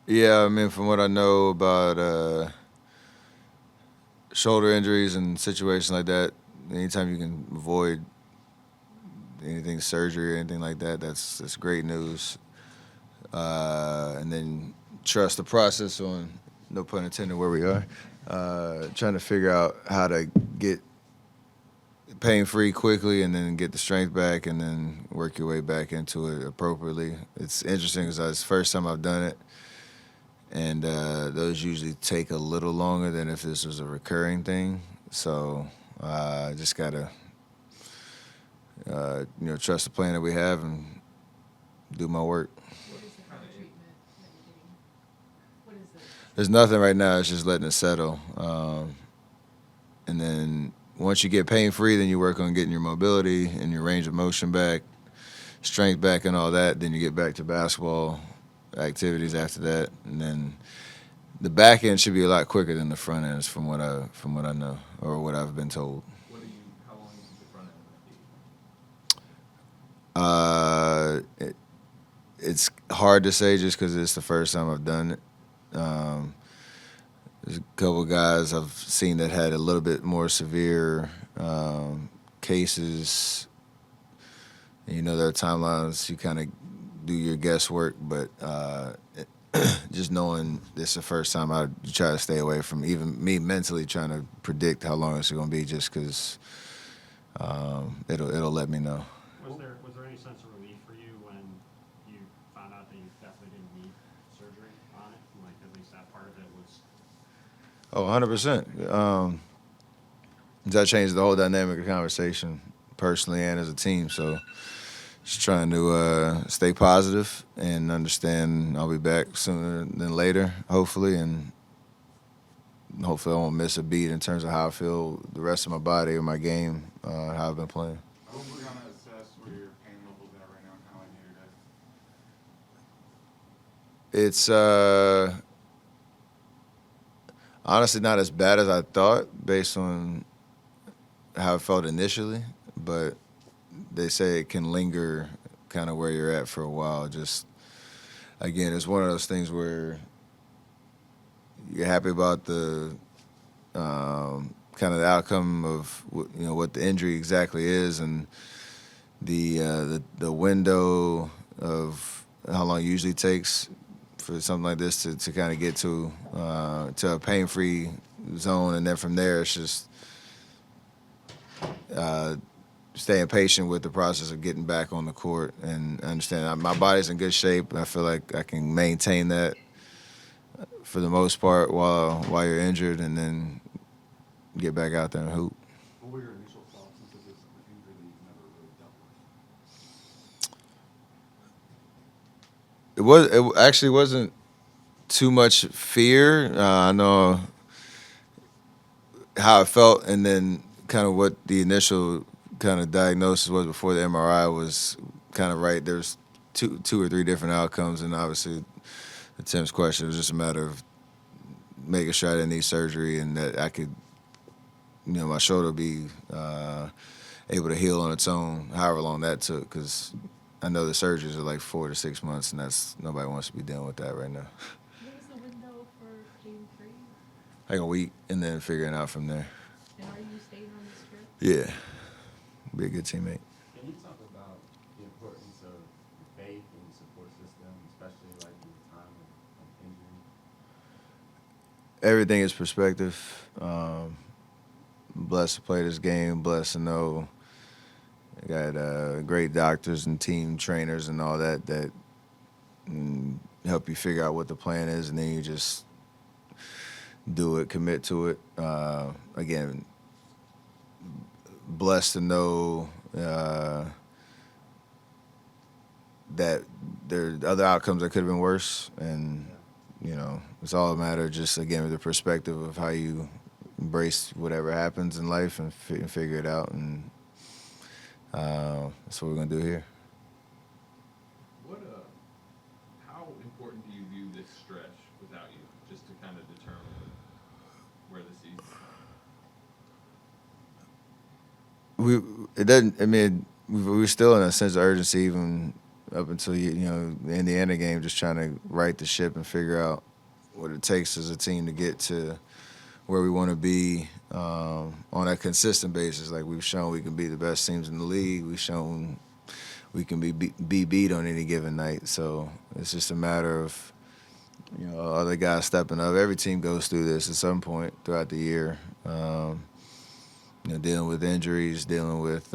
Yeah, I mean, from what I know about shoulder injuries and situations like that, anytime you can avoid anything surgery or anything like that, that's great news. And then trust the process on, no pun intended, where we are. Trying to figure out how to get pain free quickly and then get the strength back and then work your way back into it appropriately. It's interesting because it's the first time I've done it, and those usually take a little longer than if this was a recurring thing. So I just gotta trust the plan that we have and do my work. What is the kind of treatment that you're getting? What is the There's treatment? nothing right now. It's just letting it settle, and then once you get pain free, then you work on getting your mobility and your range of motion back, strength back, and all that. Then you get back to basketball activities after that, and then the back end should be a lot quicker than the front ends, from what I know or what I've been told. What do you? How long do you think the front end might be? Uh, it, it's hard to say just because it's the first time I've done it. Um, there's a couple of guys I've seen that had a little bit more severe cases. And, there are timelines. You kind of do your guesswork, but just knowing this is the first time, I try to stay away from even me mentally trying to predict how long it's going to be, just because it'll let me know. Was there any sense of relief for you when you found out that you definitely didn't need surgery on it? Like at least that part of it was. Oh, 100%. That changed the whole dynamic of conversation, personally and as a team. So just trying to stay positive and understand I'll be back sooner than later, hopefully, and hopefully I won't miss a beat in terms of how I feel the rest of my body or my game, how I've been playing. What would you want to assess where your pain levels at right now, kind of like day to day? It's honestly not as bad as I thought based on how it felt initially, but they say it can linger kind of where you're at for a while. Just again, it's one of those things where you're happy about the kind of the outcome of what the injury exactly is, and the window of how long it usually takes for something like this to kind of get to a pain free zone, and then from there it's just uh, staying patient with the process of getting back on the court and understanding my body's in good shape. I feel like I can maintain that for the most part while you're injured, and then get back out there and hoop. What were your initial thoughts since this is an injury that you've never really dealt It actually wasn't too much fear. I know how I felt, and then kind of what the initial kind of diagnosis was before the MRI was kind of right. There's two or three different outcomes, and obviously the Tim's question was just a matter of making sure I didn't need surgery and that I could, my shoulder be able to heal on its own, however long that took, because I know the surgeries are like 4 to 6 months, and that's nobody wants to be dealing with that right now. What is the window for pain free? Like a week, and then figuring out from there. And are you staying on this trip? Yeah, be a good teammate. Can you talk about the importance of your faith and your support system, especially like in the time of injury? Everything is perspective. Blessed to play this game. Blessed to know I got great doctors and team trainers and all that help you figure out what the plan is, and then you just do it, commit to it. Again, blessed to know that there are other outcomes that could have been worse, and Yeah. it's all a matter of just again the perspective of how you embrace whatever happens in life and figure it out, and that's what we're gonna do here. What how important do you view this stretch without you, just to kind of determine where the season's going? We it doesn't. I mean, we're still in a sense of urgency, even up until the Indiana game, just trying to right the ship and figure out what it takes as a team to get to where we want to be on a consistent basis. Like we've shown, we can be the best teams in the league. We've shown we can be beat on any given night. So it's just a matter of other guys stepping up. Every team goes through this at some point throughout the year. Dealing with injuries, dealing with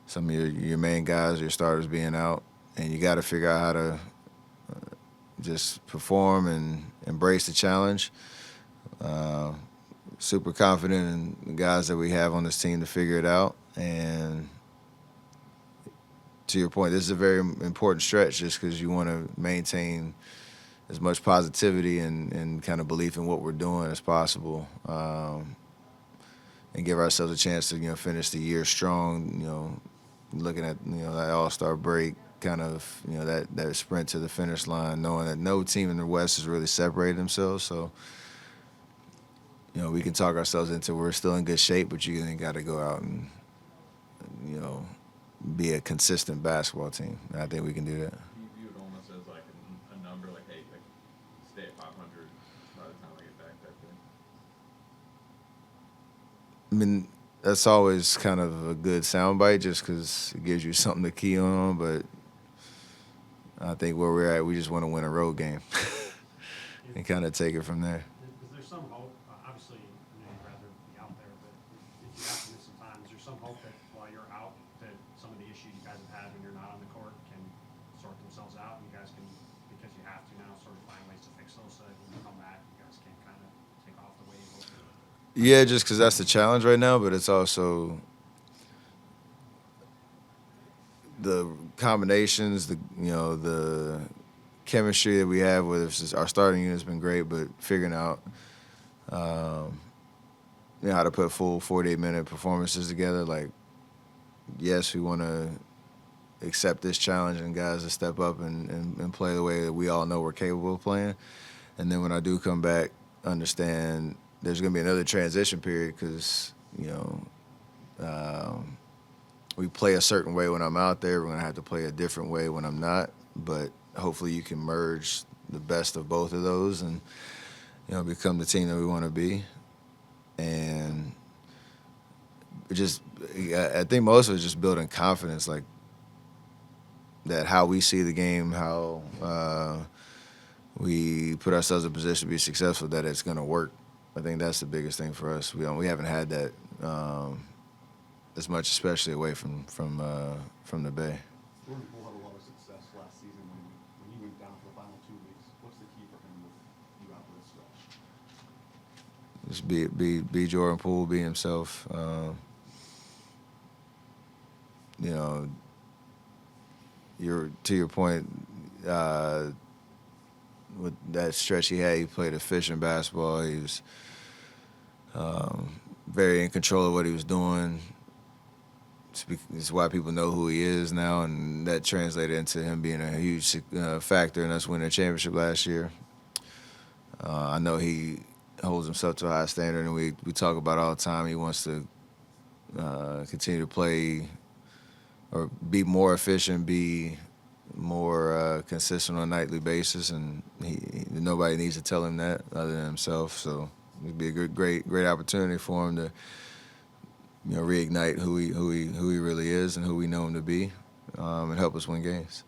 some of your main guys, your starters being out, and you got to figure out how to just perform and embrace the challenge. Super confident in the guys that we have on this team to figure it out. And to your point, this is a very important stretch just because you want to maintain as much positivity and kind of belief in what we're doing as possible, and give ourselves a chance to finish the year strong. Looking at that All-Star break, kind of that sprint to the finish line, knowing that no team in the West has really separated themselves. So we can talk ourselves into we're still in good shape, but you got to go out and be a consistent basketball team. And I think we can do that. Do you view it almost as like a number, like, hey, like stay at 500 by the time I get back that day? I mean, that's always kind of a good soundbite just because it gives you something to key on. But I think where we're at, we just want to win a road game and kind of take it from there. Is there some hope, obviously, I know you'd rather be out there, but if you have to miss some time, is there some hope that while you're out, that some of the issues you guys have had when you're not on the court can sort themselves out, and you guys can, because you have to now, sort of find ways to fix those so that when you come back, you guys can kind of take off the wave? Yeah, just because that's the challenge right now, but it's also the combinations, the chemistry that we have with our starting unit's been great, but figuring out how to put full 48-minute performances together. Like, yes, we want to accept this challenge and guys to step up and play the way that we all know we're capable of playing. And then when I do come back, understand there's going to be another transition period because, we play a certain way when I'm out there. We're going to have to play a different way when I'm not. But hopefully you can merge the best of both of those and, become the team that we want to be. And I think most of it is just building confidence, like that how we see the game, how we put ourselves in a position to be successful, that it's going to work. I think that's the biggest thing for us. We haven't had that as much, especially away from the Bay. Jordan Poole had a lot of success last season when he went down for the final 2 weeks. What's the key for him with you out for this stretch? Just be Jordan Poole, be himself. To your point, with that stretch he had, he played efficient basketball. He was very in control of what he was doing. It's why people know who he is now, and that translated into him being a huge factor in us winning a championship last year. I know he holds himself to a high standard, and we talk about it all the time. He wants to continue to play or be more efficient, be more consistent on a nightly basis, and nobody needs to tell him that other than himself. So it'd be a great opportunity for him to reignite who he really is and who we know him to be, and help us win games.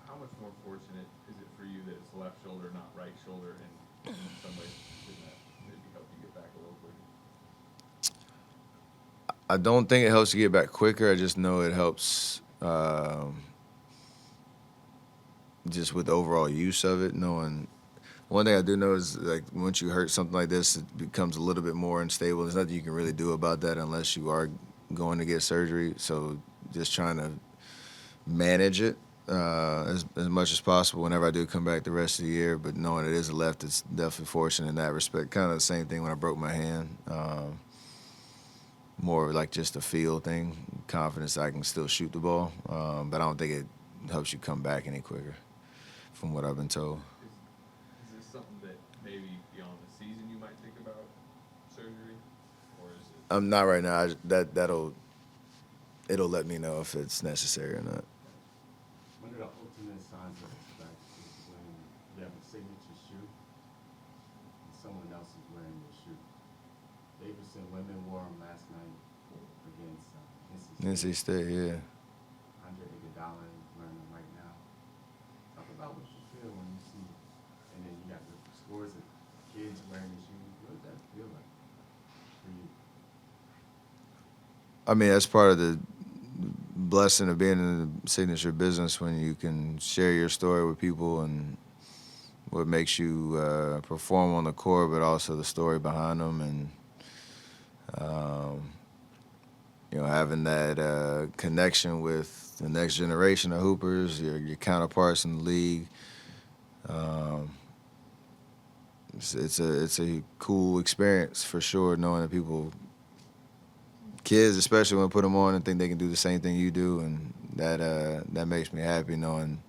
How much more fortunate is it for you that it's left shoulder, not right shoulder, and in some ways didn't that maybe help you get back a little quicker? I don't think it helps you get back quicker. I just know it helps just with the overall use of it. Knowing one thing I do know is, like, once you hurt something like this, it becomes a little bit more unstable. There's nothing you can really do about that unless you are going to get surgery. So just trying to manage it as much as possible whenever I do come back the rest of the year. But knowing it is a left, it's definitely fortunate in that respect. Kind of the same thing when I broke my hand. More like just a feel thing, confidence that I can still shoot the ball. But I don't think it helps you come back any quicker, from what I've been told. Is this something that maybe beyond the season you might think about surgery, or is it? I'm not right now. It'll let me know if it's necessary or not. someone else is wearing your shoe. Davidson women wore them last night against NC State, yeah. Andre Iguodala is wearing them right now. Talk about what you feel when you see, and then you got the scores of kids wearing the shoes. What does that feel like for you? I mean, that's part of the blessing of being in the signature business when you can share your story with people and what makes you perform on the court, but also the story behind them, and having that connection with the next generation of hoopers, your counterparts in the league. It's a cool experience for sure, knowing that kids especially, when put them on and think they can do the same thing you do, and that makes me happy, knowing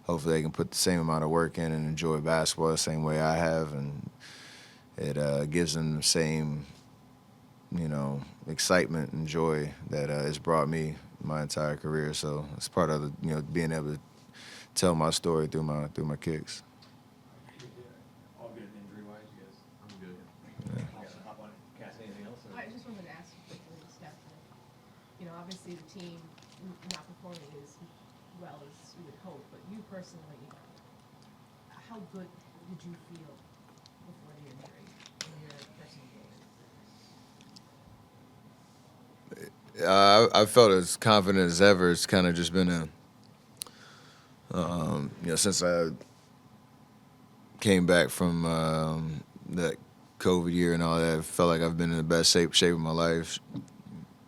hopefully they can put the same amount of work in and enjoy basketball the same way I have, and it gives them the same excitement and joy that it's brought me my entire career. So it's part of being able to tell my story through my kicks. All good injury-wise, you guys? I'm good. Also, hop on it. Cass, anything else? or- I just wanted to ask you quickly, Steph, obviously the team not performing as well as you would hope, but you personally, how good did you feel before the injury in your personal game? I felt as confident as ever. It's kind of just been since I came back from that COVID year and all that, I felt like I've been in the best shape of my life.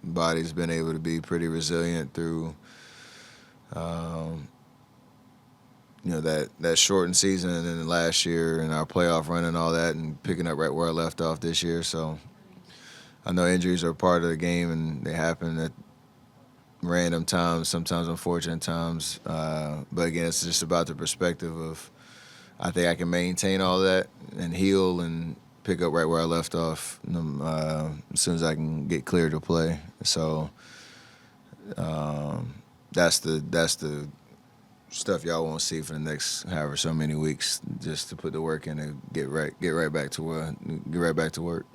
Body's been able to be pretty resilient through, that shortened season and then last year and our playoff run and all that, and picking up right where I left off this year. So I know injuries are part of the game and they happen at random times, sometimes unfortunate times. But again, it's just about the perspective of, I think I can maintain all that and heal and pick up right where I left off as soon as I can get cleared to play. So that's the stuff y'all won't see for the next however so many weeks, just to put the work in and get right back to work.